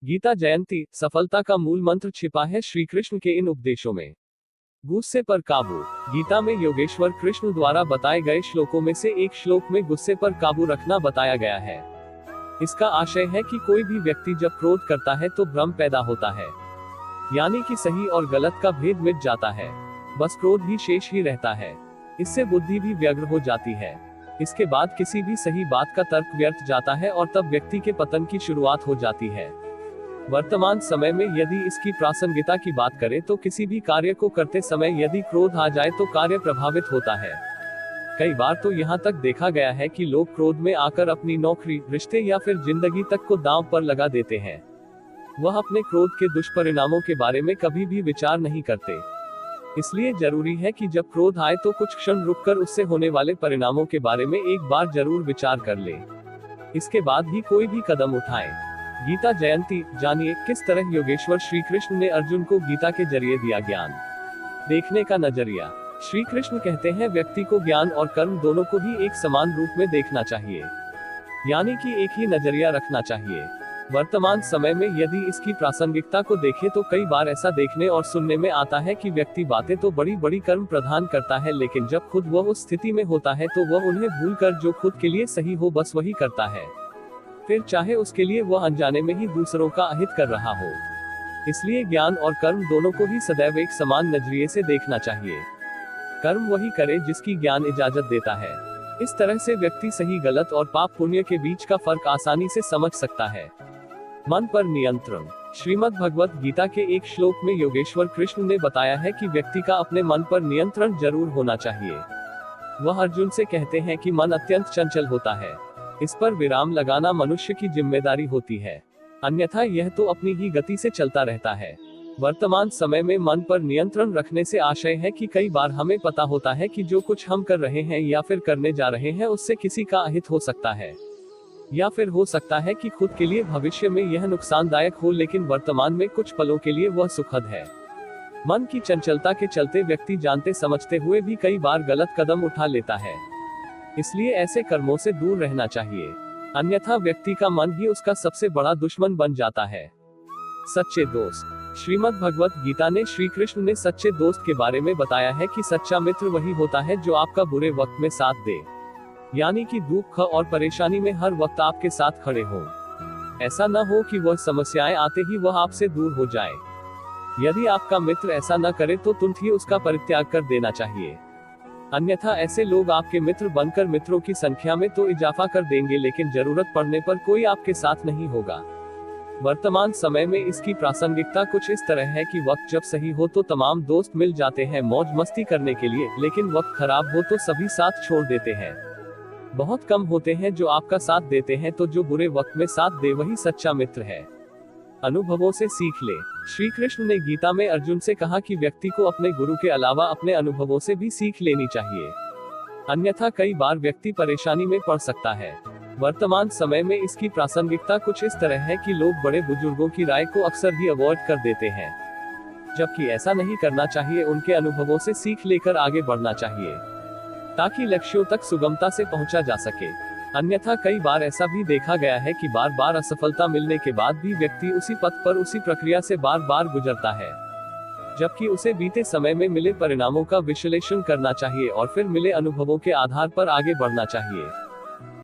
गीता जयंती सफलता का मूल मंत्र छिपा है श्री कृष्ण के इन उपदेशों में। गुस्से पर काबू। गीता में योगेश्वर कृष्ण द्वारा बताए गए श्लोकों में से एक श्लोक में गुस्से पर काबू रखना बताया गया है। इसका आशय है कि कोई भी व्यक्ति जब क्रोध करता है तो भ्रम पैदा होता है, यानी कि सही और गलत का भेद मिट जाता है, बस क्रोध ही शेष ही रहता है। इससे बुद्धि भी व्यग्र हो जाती है। इसके बाद किसी भी सही बात का तर्क व्यर्थ जाता है और तब व्यक्ति के पतन की शुरुआत हो जाती है। वर्तमान समय में यदि इसकी प्रासंगिकता की बात करें तो किसी भी कार्य को करते समय यदि क्रोध आ जाए तो कार्य प्रभावित होता है। कई बार तो यहाँ तक देखा गया है कि लोग क्रोध में आकर अपनी नौकरी, रिश्ते या फिर जिंदगी तक को दांव पर लगा देते हैं। वह अपने क्रोध के दुष्परिणामों के बारे में कभी भी विचार नहीं करते। इसलिए जरूरी है कि जब क्रोध आए तो कुछ क्षण रुककर उससे होने वाले परिणामों के बारे में एक बार जरूर विचार कर ले, इसके बाद ही कोई भी कदम उठाएं। गीता जयंती जानिए किस तरह योगेश्वर श्री कृष्ण ने अर्जुन को गीता के जरिए दिया ज्ञान। देखने का नजरिया। श्री कृष्ण कहते हैं व्यक्ति को ज्ञान और कर्म दोनों को ही एक समान रूप में देखना चाहिए, यानी कि एक ही नजरिया रखना चाहिए। वर्तमान समय में यदि इसकी प्रासंगिकता को देखें तो कई बार ऐसा देखने और सुनने में आता है कि व्यक्ति बातें तो बड़ी बड़ी कर्म प्रदान करता है, लेकिन जब खुद वह उस स्थिति में होता है तो वह उन्हें भूलकर जो खुद के लिए सही हो बस वही करता है, फिर चाहे उसके लिए वह अनजाने में ही दूसरों का अहित कर रहा हो। इसलिए ज्ञान और कर्म दोनों को ही सदैव एक समान नजरिए से देखना चाहिए। कर्म वही करे जिसकी ज्ञान इजाजत देता है। इस तरह से व्यक्ति सही गलत और पाप पुण्य के बीच का फर्क आसानी से समझ सकता है। मन पर नियंत्रण। श्रीमद् भगवत गीता के एक श्लोक में योगेश्वर कृष्ण ने बताया है कि व्यक्ति का अपने मन पर नियंत्रण जरूर होना चाहिए। वह अर्जुन से कहते हैं कि मन अत्यंत चंचल होता है, इस पर विराम लगाना मनुष्य की जिम्मेदारी होती है, अन्यथा यह तो अपनी ही गति से चलता रहता है। वर्तमान समय में मन पर नियंत्रण रखने से आशय है कि कई बार हमें पता होता है कि जो कुछ हम कर रहे हैं या फिर करने जा रहे हैं उससे किसी का अहित हो सकता है, या फिर हो सकता है कि खुद के लिए भविष्य में यह नुकसानदायक हो, लेकिन वर्तमान में कुछ पलों के लिए वह सुखद है। मन की चंचलता के चलते व्यक्ति जानते समझते हुए भी कई बार गलत कदम उठा लेता है। इसलिए ऐसे कर्मों से दूर रहना चाहिए, अन्यथा व्यक्ति का मन ही उसका सबसे बड़ा दुश्मन बन जाता है। सच्चे दोस्त। श्रीमद् भगवत गीता ने श्री कृष्ण ने सच्चे दोस्त के बारे में बताया है कि सच्चा मित्र वही होता है जो आपका बुरे वक्त में साथ दे, यानी कि दुख और परेशानी में हर वक्त आपके साथ खड़े हों। ऐसा न हो कि वह समस्याएं आते ही वह आपसे दूर हो जाए। यदि आपका मित्र ऐसा न करे तो तुरंत ही उसका परित्याग कर देना चाहिए, अन्यथा ऐसे लोग आपके मित्र बनकर मित्रों की संख्या में तो इजाफा कर देंगे, लेकिन जरूरत पड़ने पर कोई आपके साथ नहीं होगा। वर्तमान समय में इसकी प्रासंगिकता कुछ इस तरह है कि वक्त जब सही हो तो तमाम दोस्त मिल जाते हैं मौज मस्ती करने के लिए, लेकिन वक्त खराब हो तो सभी साथ छोड़ देते हैं। बहुत कम होते हैं जो आपका साथ देते हैं, तो जो बुरे वक्त में साथ दे वही सच्चा मित्र है। अनुभवों से सीख ले। श्री कृष्ण ने गीता में अर्जुन से कहा कि व्यक्ति को अपने गुरु के अलावा अपने अनुभवों से भी सीख लेनी चाहिए, अन्यथा कई बार व्यक्ति परेशानी में पड़ सकता है। वर्तमान समय में इसकी प्रासंगिकता कुछ इस तरह है कि लोग बड़े बुजुर्गों की राय को अक्सर ही अवॉइड कर देते हैं, जबकि ऐसा नहीं करना चाहिए। उनके अनुभवों से सीख लेकर आगे बढ़ना चाहिए ताकि लक्ष्यों तक सुगमता से पहुंचा जा सके। अन्यथा कई बार ऐसा भी देखा गया है कि बार बार असफलता मिलने के बाद भी व्यक्ति उसी पथ पर उसी प्रक्रिया से बार बार गुजरता है, जबकि उसे बीते समय में मिले परिणामों का विश्लेषण करना चाहिए और फिर मिले अनुभवों के आधार पर आगे बढ़ना चाहिए।